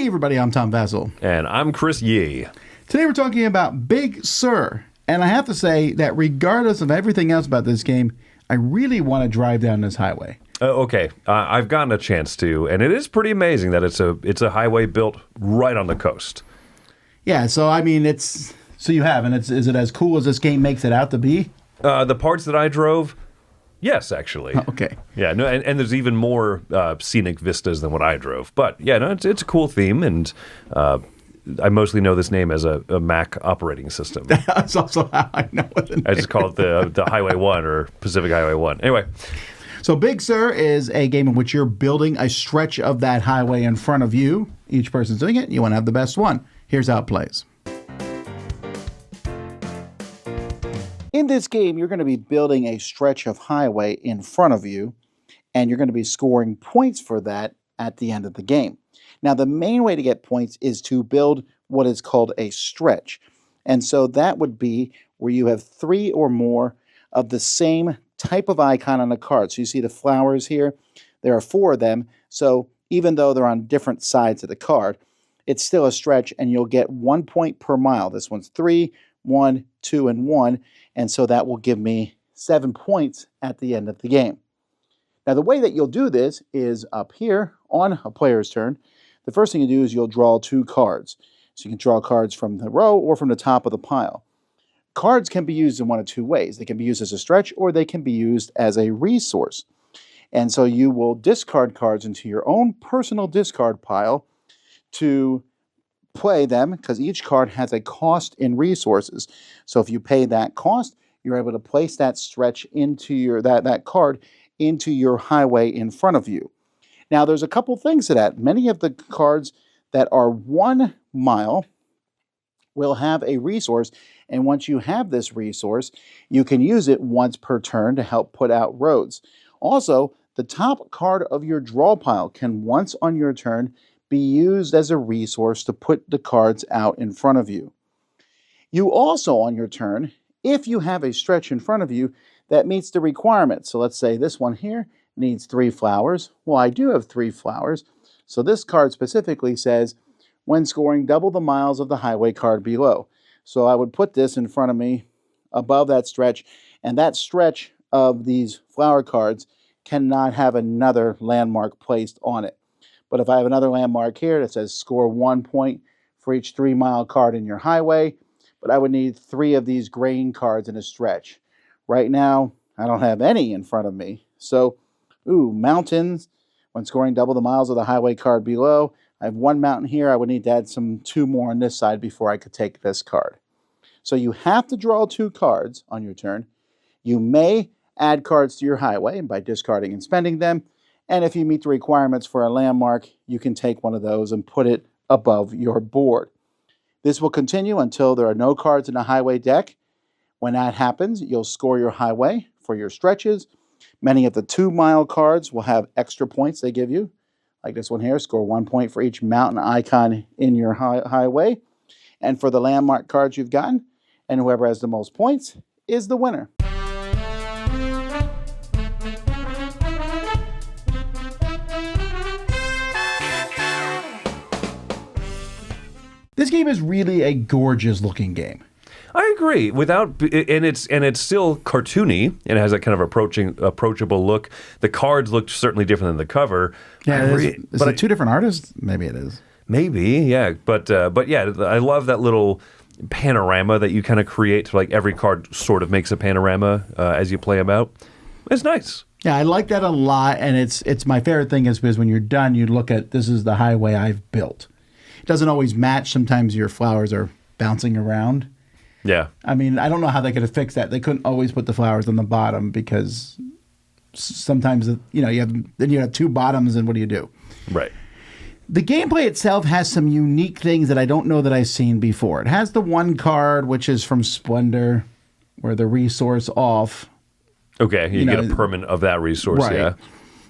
Hey everybody, I'm Tom Vassell. And I'm Chris Yee. Today we're talking about Big Sur. And I have to say that regardless of everything else about this game, I really want to drive down this highway. Okay, I've gotten a chance to, and it is pretty amazing that it's a highway built right on the coast. Yeah, so I mean, is it as cool as this game makes it out to be? The parts that I drove, yes, actually. Okay. Yeah, no, and there's even more scenic vistas than what I drove. But yeah, no, it's a cool theme, and I mostly know this name as a Mac operating system. That's also how I know it. I just call it the Highway 1 or Pacific Highway 1. Anyway. So Big Sur is a game in which you're building a stretch of that highway in front of you. Each person's doing it. You want to have the best one. Here's how it plays. In this game, you're going to be building a stretch of highway in front of you, and you're going to be scoring points for that at the end of the game. Now, the main way to get points is to build what is called a stretch. And so that would be where you have 3 or more of the same type of icon on the card. So you see the flowers here. There are 4 of them. So even though they're on different sides of the card, it's still a stretch, and you'll get 1 point per mile. This one's 3, 1, 2, and 1. And so that will give me 7 points at the end of the game. Now, the way that you'll do this is up here on a player's turn. The first thing you do is you'll draw 2 cards. So you can draw cards from the row or from the top of the pile. Cards can be used in one of 2 ways. They can be used as a stretch, or they can be used as a resource. And so you will discard cards into your own personal discard pile to play them, because each card has a cost in resources. So if you pay that cost, you're able to place that stretch into that card into your highway in front of you. Now, there's a couple things to that. Many of the cards that are 1 mile will have a resource, and once you have this resource, you can use it once per turn to help put out roads. Also, the top card of your draw pile can once on your turn be used as a resource to put the cards out in front of you. You also, on your turn, if you have a stretch in front of you that meets the requirements, so let's say this one here needs 3 flowers. Well, I do have 3 flowers, so this card specifically says, when scoring, double the miles of the highway card below. So I would put this in front of me above that stretch, and that stretch of these flower cards cannot have another landmark placed on it. But if I have another landmark here that says score 1 point for each 3-mile card in your highway, but I would need 3 of these grain cards in a stretch. Right now, I don't have any in front of me. So, mountains, when scoring double the miles of the highway card below, I have 1 mountain here. I would need to add 2 more on this side before I could take this card. So you have to draw 2 cards on your turn. You may add cards to your highway by discarding and spending them. And if you meet the requirements for a landmark, you can take one of those and put it above your board. This will continue until there are no cards in the highway deck. When that happens, you'll score your highway for your stretches. Many of the 2-mile cards will have extra points they give you. Like this one here, score 1 point for each mountain icon in your highway. And for the landmark cards you've gotten, and whoever has the most points is the winner. This game is really a gorgeous looking game. I agree. And it's still cartoony. It has that kind of approachable look. The cards look certainly different than the cover. Yeah, is it 2 different artists? Maybe it is. Maybe, yeah. But yeah, I love that little panorama that you kind of create. Like every card sort of makes a panorama as you play them out. It's nice. Yeah, I like that a lot. And it's my favorite thing is because when you're done, you look at, this is the highway I've built. It doesn't always match. Sometimes your flowers are bouncing around. Yeah. I mean, I don't know how they could have fixed that. They couldn't always put the flowers on the bottom because sometimes, you have 2 bottoms, and what do you do? Right. The gameplay itself has some unique things that I don't know that I've seen before. It has the 1 card, which is from Splendor, where the resource off. Okay, you get a permanent of that resource, right. Yeah.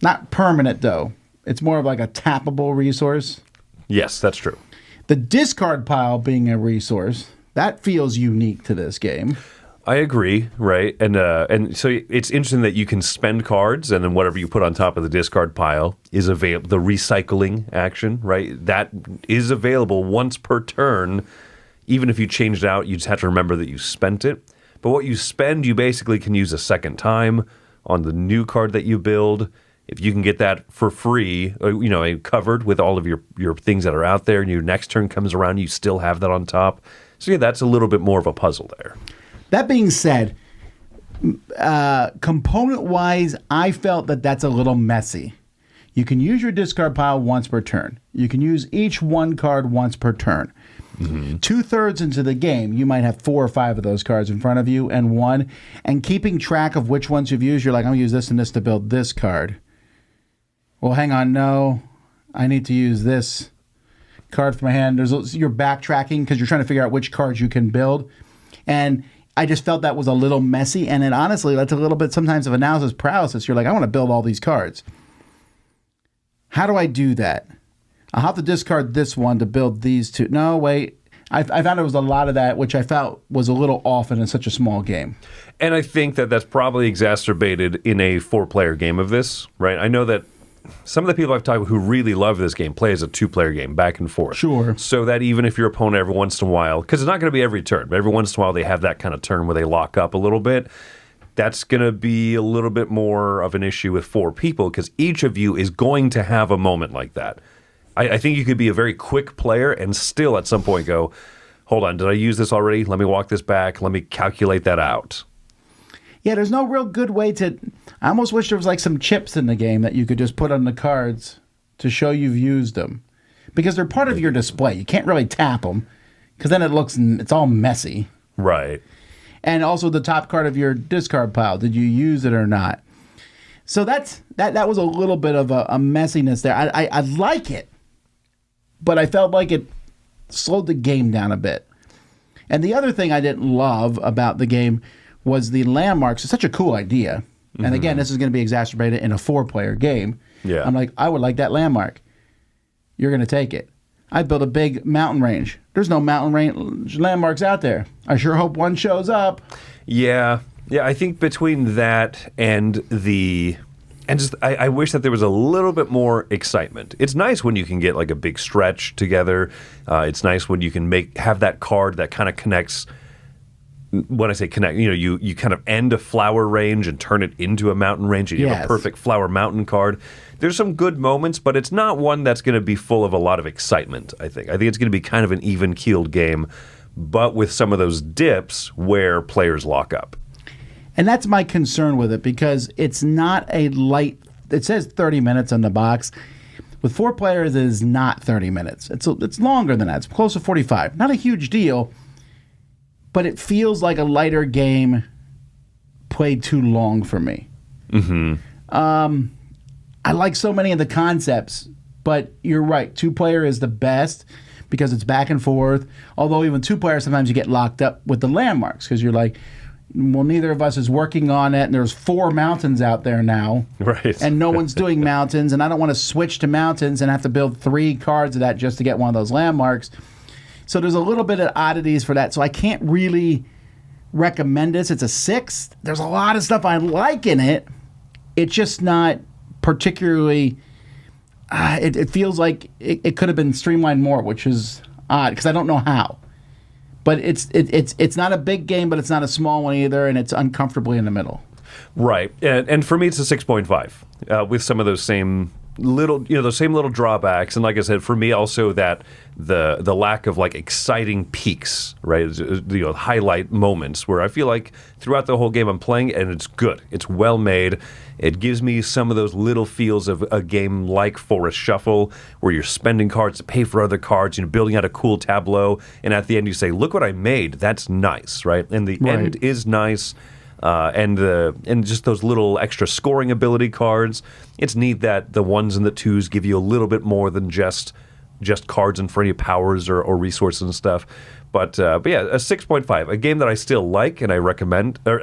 Not permanent, though. It's more of like a tappable resource. Yes, that's true. The discard pile being a resource, that feels unique to this game. I agree, right? And so it's interesting that you can spend cards, and then whatever you put on top of the discard pile is available. The recycling action, right? That is available once per turn. Even if you changed out, you just have to remember that you spent it. But what you spend, you basically can use a second time on the new card that you build. If you can get that for free, covered with all of your things that are out there, and your next turn comes around, you still have that on top. So yeah, that's a little bit more of a puzzle there. That being said, component-wise, I felt that that's a little messy. You can use your discard pile once per turn. You can use each one card once per turn. Mm-hmm. 2/3 into the game, you might have 4 or 5 of those cards in front of you and one. And keeping track of which ones you've used, you're like, I'm going to use this and this to build this card. Well, hang on, no. I need to use this card from my hand. You're backtracking because you're trying to figure out which cards you can build. And I just felt that was a little messy, and it honestly led to a little bit sometimes of analysis paralysis. You're like, I want to build all these cards. How do I do that? I'll have to discard this one to build these two. No, wait. I found there was a lot of that, which I felt was a little off in such a small game. And I think that that's probably exacerbated in a 4-player game of this, right? I know that some of the people I've talked with who really love this game play as a 2-player game, back and forth. Sure. So that even if your opponent every once in a while, because it's not going to be every turn, but every once in a while they have that kind of turn where they lock up a little bit, that's going to be a little bit more of an issue with 4 people because each of you is going to have a moment like that. I think you could be a very quick player and still at some point go, hold on, did I use this already? Let me walk this back. Let me calculate that out. Yeah, there's no real good way to... I almost wish there was like some chips in the game that you could just put on the cards to show you've used them. Because they're part of your display. You can't really tap them because then it's all messy. Right. And also the top card of your discard pile. Did you use it or not? So that was a little bit of a messiness there. I like it, but I felt like it slowed the game down a bit. And the other thing I didn't love about the game was the landmarks. It's such a cool idea. Mm-hmm. And again, this is going to be exacerbated in a 4-player game. Yeah. I'm like, I would like that landmark. You're going to take it. I built a big mountain range. There's no mountain range landmarks out there. I sure hope one shows up. Yeah. Yeah, I think between that and I wish that there was a little bit more excitement. It's nice when you can get like a big stretch together. It's nice when you can have that card that kind of connects. When I say connect, you kind of end a flower range and turn it into a mountain range, and you have a perfect flower mountain card. There's some good moments, but it's not one that's going to be full of a lot of excitement, I think. I think it's going to be kind of an even-keeled game, but with some of those dips where players lock up. And that's my concern with it, because it's not a light... It says 30 minutes on the box. With 4 players, it is not 30 minutes. It's longer than that. It's close to 45. Not a huge deal, but it feels like a lighter game played too long for me. Mm-hmm. I like so many of the concepts, but you're right. 2-player is the best because it's back and forth. Although even 2-player, sometimes you get locked up with the landmarks because you're like, well, neither of us is working on it, and there's 4 mountains out there now. Right. And no one's doing mountains, and I don't want to switch to mountains and have to build 3 cards of that just to get one of those landmarks. So there's a little bit of oddities for that. So I can't really recommend this. It's a 6. There's a lot of stuff I like in it. It's just not particularly... It feels like it could have been streamlined more, which is odd because I don't know how. But it's not a big game, but it's not a small one either, and it's uncomfortably in the middle. Right. And for me, it's a 6.5 with some of those same little drawbacks. And like I said, for me also that the lack of like exciting peaks, right? Highlight moments where I feel like throughout the whole game I'm playing and it's good. It's well made. It gives me some of those little feels of a game like Forest Shuffle where you're spending cards to pay for other cards, building out a cool tableau, and at the end you say, look what I made. That's nice, right? And the end is nice. And just those little extra scoring ability cards. It's neat that the 1s and the 2s give you a little bit more than just cards and for any powers or resources and stuff. But yeah, a 6.5, a game that I still like and I recommend. Or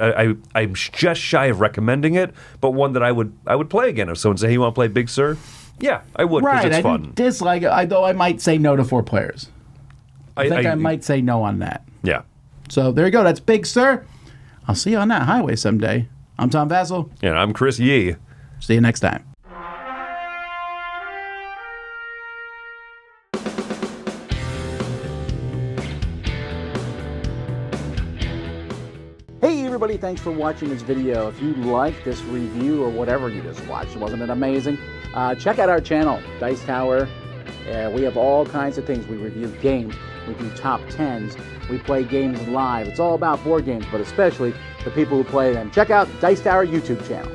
I'm just shy of recommending it, but one that I would play again. If someone say, "Hey, you want to play Big Sur?" Yeah, I would because it's fun. Didn't dislike it, though I might say no to 4 players. I think I might say no on that. Yeah. So there you go. That's Big Sur. I'll see you on that highway someday. I'm Tom Vassell. And I'm Chris Yee. See you next time. Hey everybody, thanks for watching this video. If you like this review or whatever you just watched, wasn't it amazing? Check out our channel, Dice Tower. We have all kinds of things. We review games, we do top 10s, we play games live. It's all about board games, but especially the people who play them. Check out Dice Tower YouTube channel.